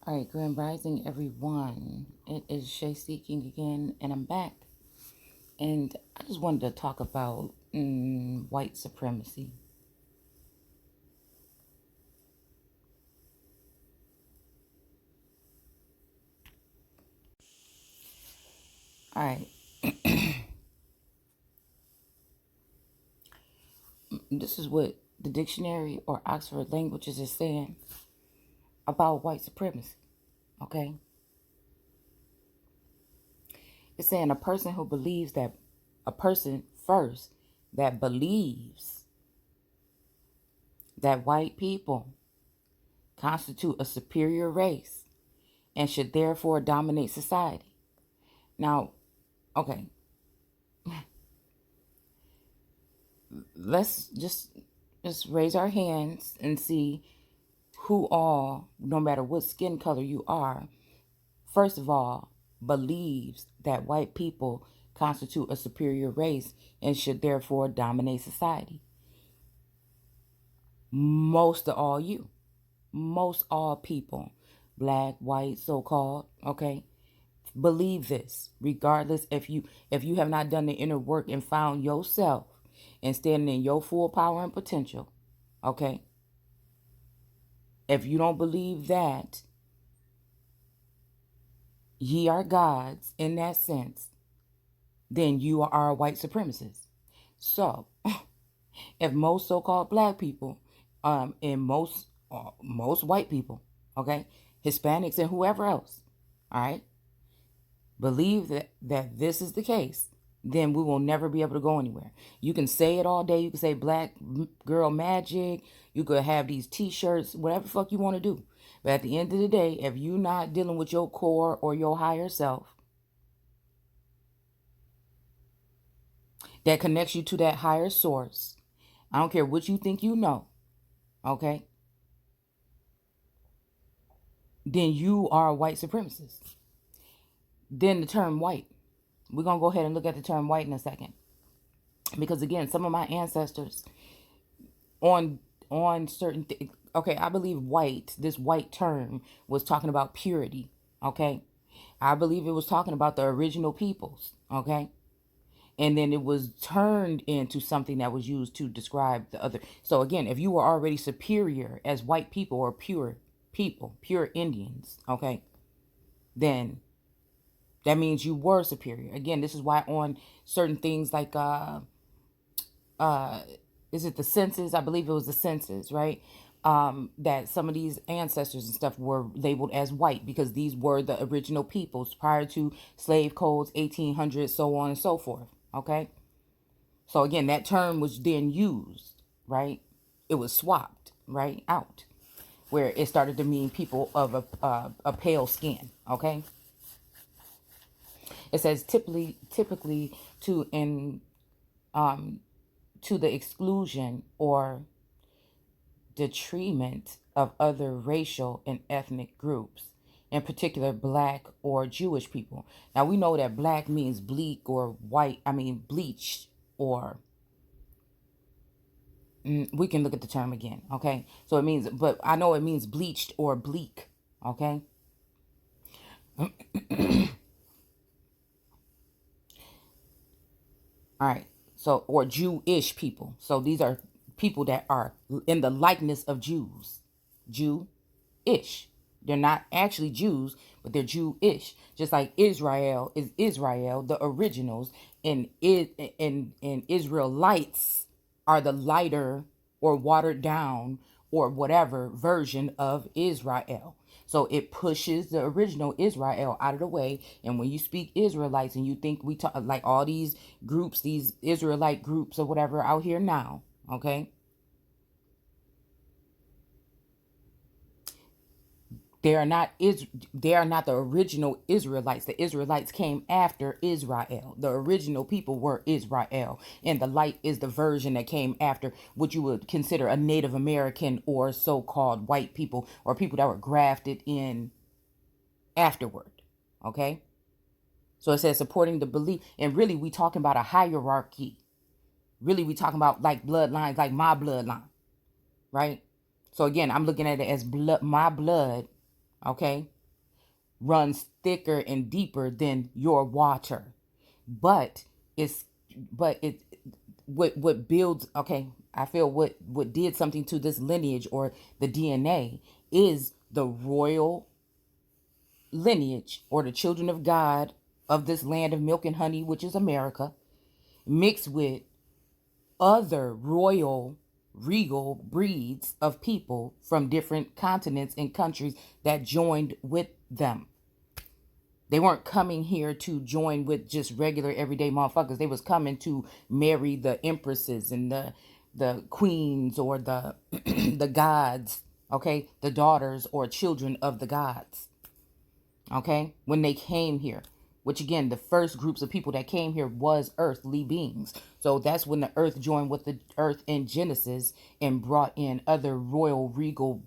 All right, Grand Rising, everyone. It is Shay Seeking again, and I'm back. And I just wanted to talk about white supremacy. All right, this is what the dictionary or Oxford Languages is saying about white supremacy. Okay, it's saying a person first that believes that white people constitute a superior race and should therefore dominate society. Now, okay, let's just raise our hands and see who all, no matter what skin color you are, first of all, believes that white people constitute a superior race and should therefore dominate society. Most of all you, most all people, black, white, so-called, okay, believe this, regardless if you have not done the inner work and found yourself and standing in your full power and potential, okay? If you don't believe that ye are gods in that sense, then you are a white supremacist. So, if most so-called black people, and most white people, okay, Hispanics and whoever else, all right, believe that this is the case, then we will never be able to go anywhere. You can say it all day. You can say black girl magic. You could have these t-shirts, whatever the fuck you want to do. But at the end of the day, if you're not dealing with your core or your higher self that connects you to that higher source, I don't care what you think you know, okay, then you are a white supremacist. Then the term white. We're going to go ahead and look at the term white in a second. Because again, some of my ancestors on certain okay, I believe this white term was talking about purity, okay? I believe it was talking about the original peoples, okay? And then it was turned into something that was used to describe the other. So again, if you were already superior as white people or pure people, pure Indians, okay, then that means you were superior. Again, this is why on certain things like is it the census? I believe it was the census, right? That some of these ancestors and stuff were labeled as white because these were the original peoples prior to slave codes, 1800s, so on and so forth. Okay. So again, that term was then used, right? It was swapped, right, out, where it started to mean people of a pale skin. Okay. It says typically to to the exclusion or detriment of other racial and ethnic groups, in particular black or Jewish people. Now we know that black means bleak or white, bleached, or we can look at the term again, okay? So it means, but I know it means bleached or bleak, okay? All right. So, or Jewish people. So these are people that are in the likeness of Jews. Jew-ish. They're not actually Jews, but they're Jew-ish. Just like Israel is Israel, the originals, and Israelites are the lighter or watered down or whatever version of Israel. So it pushes the original Israel out of the way. And when you speak Israelites and you think we talk like all these groups, these Israelite groups or whatever out here now, okay? They are not the original Israelites. The Israelites came after Israel. The original people were Israel. And the light is the version that came after what you would consider a Native American or so-called white people or people that were grafted in afterward. Okay? So it says supporting the belief. And really we talking about a hierarchy. Really we talking about like bloodlines, like my bloodline. Right? So again, I'm looking at it as blood, my blood. Okay? runs thicker and deeper than your water. But it's but it what builds, okay, I feel what did something to this lineage or the DNA is the royal lineage or the children of God of this land of milk and honey, which is America, mixed with other royal regal breeds of people from different continents and countries that joined with them. They weren't coming here to join with just regular everyday motherfuckers. They was coming to marry the empresses and the queens or the the gods, okay? The daughters or children of the gods. Okay? When they came here, which again, the first groups of people that came here was earthly beings. So that's when the earth joined with the earth in Genesis and brought in other royal regal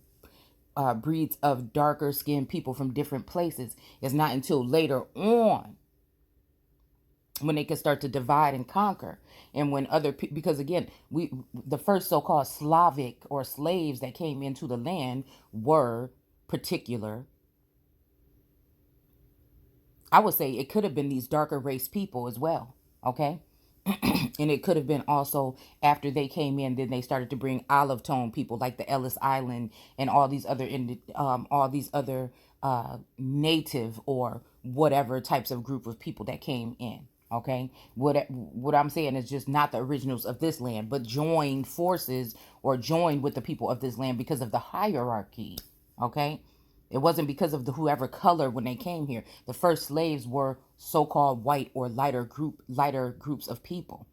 breeds of darker skinned people from different places. It's not until later on when they could start to divide and conquer, and when other people, because again, the first so-called Slavic or slaves that came into the land were particular. I would say it could have been these darker race people as well, okay? And it could have been also after they came in, then they started to bring olive tone people like the Ellis Island and all these other native or whatever types of group of people that came in. Okay, what I'm saying is just not the originals of this land, but joined forces or joined with the people of this land because of the hierarchy. Okay, it wasn't because of the whoever color when they came here. The first slaves were so-called white or lighter groups of people.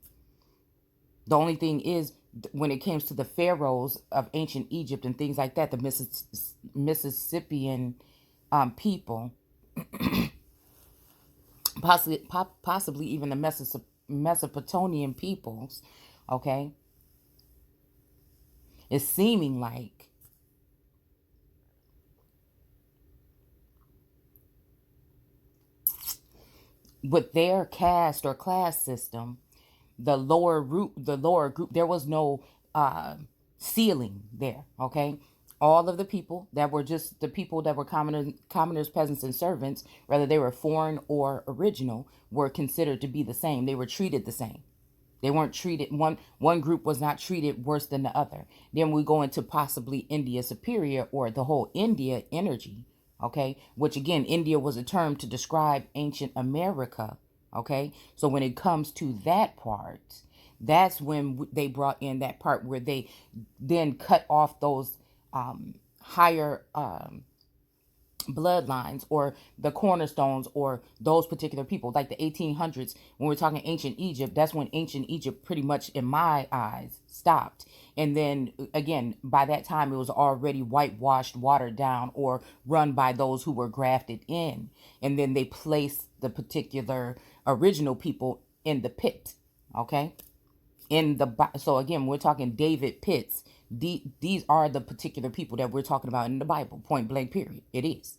The only thing is, when it comes to the pharaohs of ancient Egypt and things like that, the Mississippian people, possibly even the Mesopotamian peoples, okay, it's seeming like with their caste or class system, the lower group, there was no ceiling there. Okay, all of the people that were just the people that were commoners, peasants, and servants, whether they were foreign or original, were considered to be the same. They were treated the same. They weren't treated, one group was not treated worse than the other. Then we go into possibly India superior or the whole India energy, okay? Which again, India was a term to describe ancient America, okay? So when it comes to that part, that's when they brought in that part where they then cut off those higher bloodlines or the cornerstones or those particular people, like the 1800s. When we're talking ancient Egypt, that's when ancient Egypt pretty much in my eyes stopped. And then again, by that time it was already whitewashed, watered down, or run by those who were grafted in, and then they placed the particular original people in the pit. Okay, so again, we're talking David Pitts. These are the particular people that we're talking about in the Bible, point blank period. It is.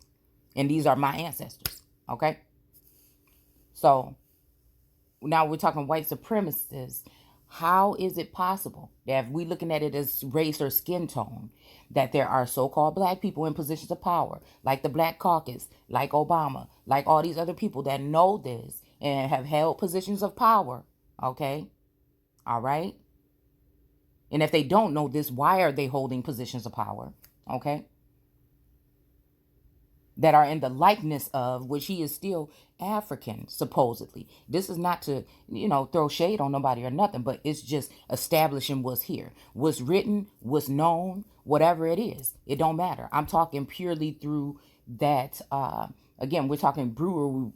And these are my ancestors. Okay, so now we're talking white supremacists. How is it possible that if we looking at it as race or skin tone, that there are so-called black people in positions of power, like the Black Caucus, like Obama, like all these other people that know this and have held positions of power? Okay, all right. And if they don't know this, why are they holding positions of power? Okay. That are in the likeness of, which he is still African, supposedly. This is not to, throw shade on nobody or nothing, but it's just establishing what's here. What's written, what's known, whatever it is. It don't matter. I'm talking purely through that, again, we're talking brewery.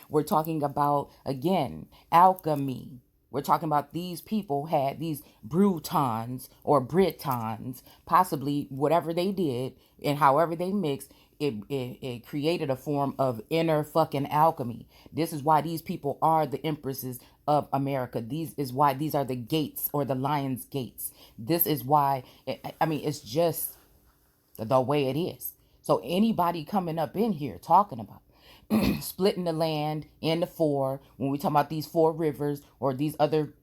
We're talking about, again, alchemy. We're talking about these people had these Brutons or Britons, possibly whatever they did and however they mixed, it created a form of inner fucking alchemy. This is why these people are the empresses of America. These is why these are the gates or the lion's gates. This is why, it's just the way it is. So anybody coming up in here talking about splitting the land in the four, when we talk about these four rivers or these other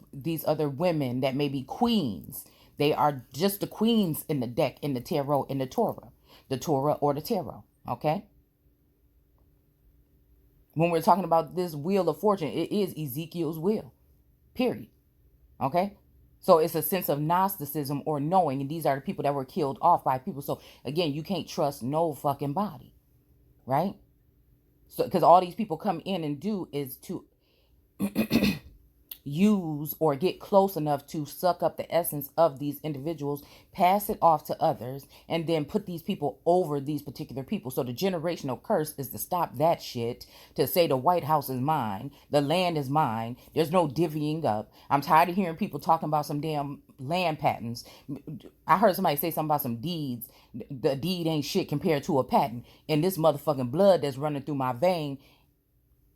women that may be queens, they are just the queens in the deck, in the tarot, in the Torah. the Torah or the tarot. Okay. When we're talking about this wheel of fortune, it is Ezekiel's will. Period. Okay. So it's a sense of Gnosticism or knowing, and these are the people that were killed off by people. So again, you can't trust no fucking body, right? So because all these people come in and do is to use or get close enough to suck up the essence of these individuals, pass it off to others, and then put these people over these particular people. So the generational curse is to stop that shit, to say the White House is mine, the land is mine, there's no divvying up. I'm tired of hearing people talking about some damn land patents. I heard somebody say something about some deeds. The deed ain't shit compared to a patent. And this motherfucking blood that's running through my vein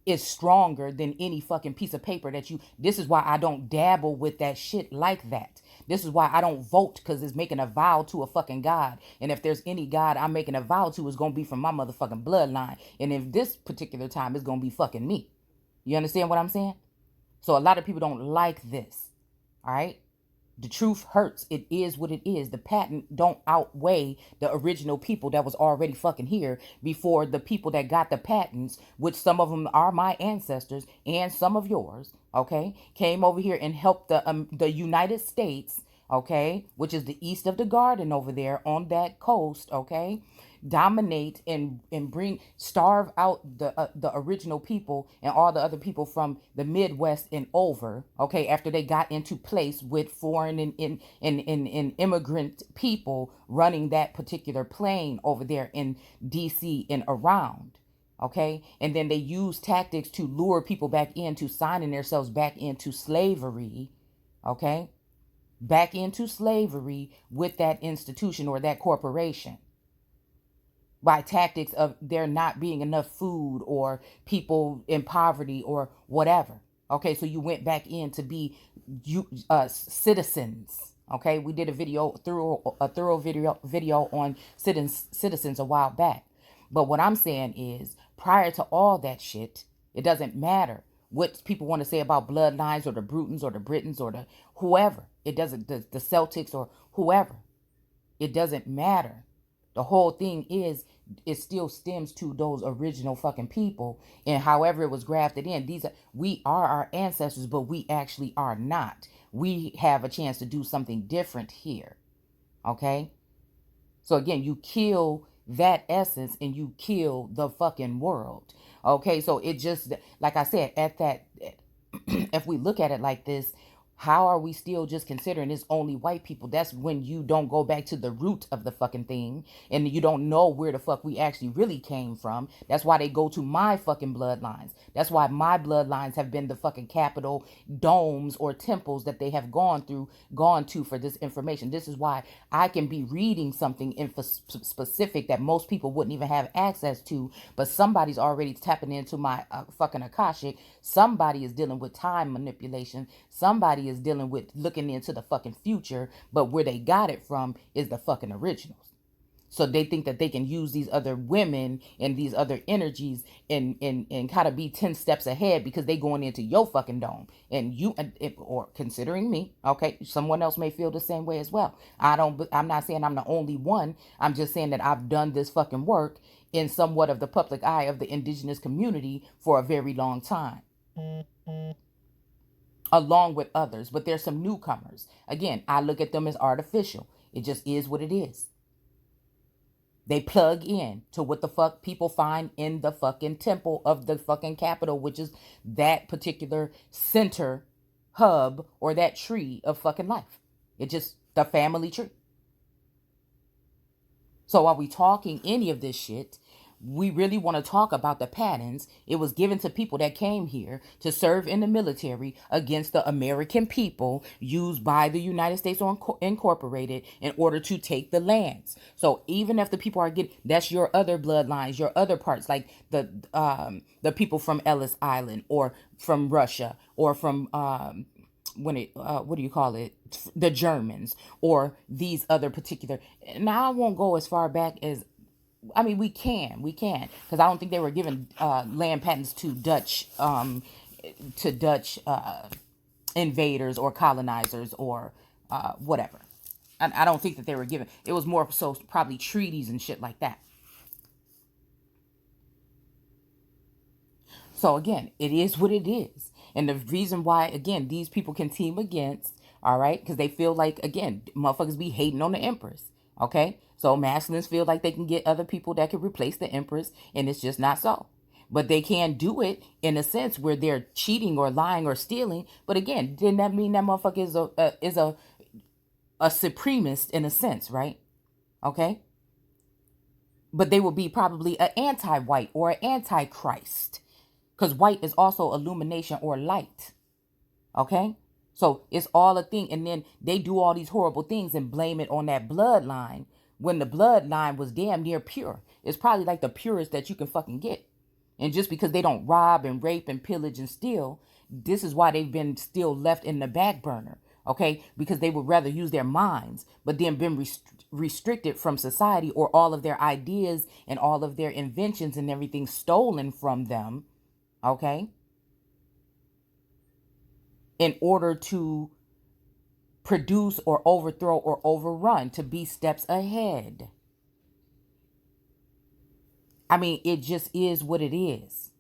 is stronger than any fucking piece of paper that you. This is why I don't dabble with that shit like that. This is why I don't vote, because it's making a vow to a fucking God. And if there's any God I'm making a vow to, it's going to be from my motherfucking bloodline. And if this particular time, it's going to be fucking me. You understand what I'm saying? So a lot of people don't like this. All right. The truth hurts. It is what it is. The patent don't outweigh the original people that was already fucking here before the people that got the patents, which some of them are my ancestors and some of yours, okay, came over here and helped the United States, okay, which is the east of the garden over there on that coast, okay, dominate and starve out the original people and all the other people from the Midwest and over, okay, after they got into place with foreign and immigrant people running that particular plane over there in DC and around. Okay. And then they use tactics to lure people back into signing themselves back into slavery. Okay. Back into slavery with that institution or that corporation, by tactics of there not being enough food or people in poverty or whatever. Okay, so you went back in to be citizens. Okay, we did a thorough video on citizens a while back. But what I'm saying is, prior to all that shit, it doesn't matter what people want to say about bloodlines or the Brutons or the Britons or the whoever. It doesn't, the Celtics or whoever. It doesn't matter. The whole thing is, it still stems to those original fucking people and however it was grafted in. We are our ancestors, but we actually are not. We have a chance to do something different here. Okay? So again, you kill that essence and you kill the fucking world. Okay? So it just, like I said, if we look at it like this, how are we still just considering it's only white people? That's when you don't go back to the root of the fucking thing and you don't know where the fuck we actually really came from. That's why they go to my fucking bloodlines. That's why my bloodlines have been the fucking capital domes or temples that they have gone to for this information. This is why I can be reading something in specific that most people wouldn't even have access to, but somebody's already tapping into my fucking Akashic. Somebody is dealing with time manipulation. Somebody is dealing with looking into the fucking future, but where they got it from is the fucking originals. So they think that they can use these other women and these other energies and kind of be 10 steps ahead because they going into your fucking dome. And you, or considering me, okay, someone else may feel the same way as well. I'm not saying I'm the only one. I'm just saying that I've done this fucking work in somewhat of the public eye of the indigenous community for a very long time, along with others. But there's some newcomers. Again, I look at them as artificial. It just is what it is. They plug in to what the fuck people find in the fucking temple of the fucking capital, which is that particular center hub or that tree of fucking life. It's just the family tree. So are we talking any of this shit? We really want to talk about the patterns. It was given to people that came here to serve in the military against the American people, used by the United States Incorporated in order to take the lands. So even if the people are getting, that's your other bloodlines, your other parts, like the people from Ellis Island or from Russia or from what do you call it? The Germans or these other particular. Now I won't go as far back as, I mean, we can, because I don't think they were given land patents to Dutch invaders or colonizers or whatever. I don't think that they were given. It was more so probably treaties and shit like that. So again, it is what it is. And the reason why, again, these people can team against, all right, because they feel like, again, motherfuckers be hating on the Empress. Okay. So masculines feel like they can get other people that can replace the Empress, and it's just not so. But they can do it in a sense where they're cheating or lying or stealing. But again, didn't that mean that motherfucker is a supremacist in a sense, right? Okay. But they would be probably an anti-white or an anti-Christ, because white is also illumination or light. Okay? So it's all a thing. And then they do all these horrible things and blame it on that bloodline when the bloodline was damn near pure. It's probably like the purest that you can fucking get. And just because they don't rob and rape and pillage and steal, this is why they've been still left in the back burner. Okay? Because they would rather use their minds, but then been restricted from society, or all of their ideas and all of their inventions and everything stolen from them. Okay? In order to produce or overthrow or overrun, to be steps ahead. I mean, it just is what it is.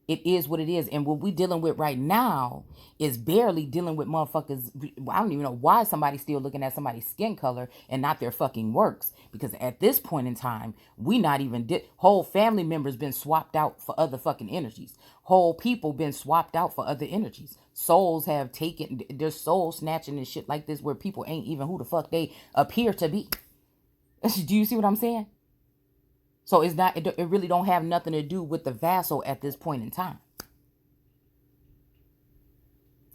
It is what it is. And what we're dealing with right now is barely dealing with motherfuckers. I don't even know why somebody's still looking at somebody's skin color and not their fucking works. Because at this point in time, we not even whole family members been swapped out for other fucking energies. Whole people been swapped out for other energies. Souls have taken, their soul snatching and shit like this, where people ain't even who the fuck they appear to be. Do you see what I'm saying? So it's not, it really don't have nothing to do with the vassal at this point in time.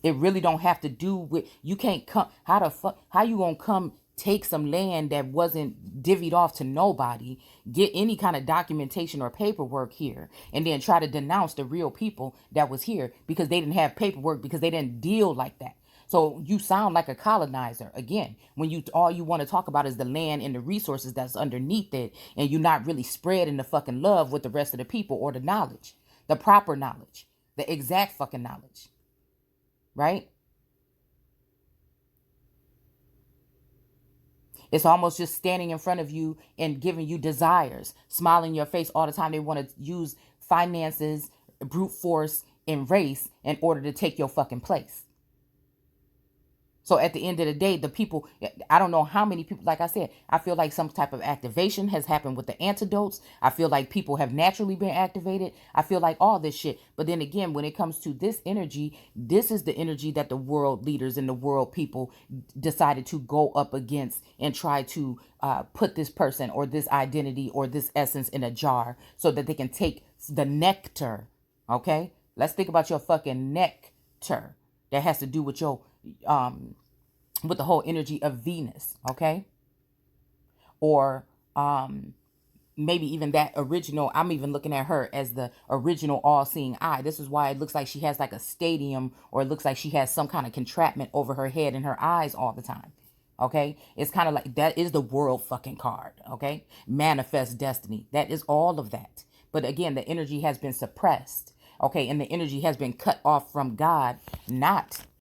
It really don't have to do with, you can't come, how you gonna come take some land that wasn't divvied off to nobody, get any kind of documentation or paperwork here, and then try to denounce the real people that was here because they didn't have paperwork, because they didn't deal like that. So you sound like a colonizer again when you all you want to talk about is the land and the resources that's underneath it, and you're not really spreading the fucking love with the rest of the people, or the knowledge, the proper knowledge, the exact fucking knowledge, right? It's almost just standing in front of you and giving you desires, smiling in your face all the time. They want to use finances, brute force, and race in order to take your fucking place. So at the end of the day, the people, I don't know how many people, like I said, I feel like some type of activation has happened with the antidotes. I feel like people have naturally been activated. I feel like all this shit. But then again, when it comes to this energy, this is the energy that the world leaders and the world people decided to go up against and try to put this person or this identity or this essence in a jar so that they can take the nectar. Okay? Let's think about your fucking nectar that has to do with your with the whole energy of Venus, okay? Or maybe even that original, I'm even looking at her as the original all-seeing eye. This is why it looks like she has like a stadium, or it looks like she has some kind of contraption over her head and her eyes all the time. Okay? It's kind of like, that is the world fucking card, okay? Manifest destiny. That is all of that. But again, the energy has been suppressed, okay? And the energy has been cut off from God, not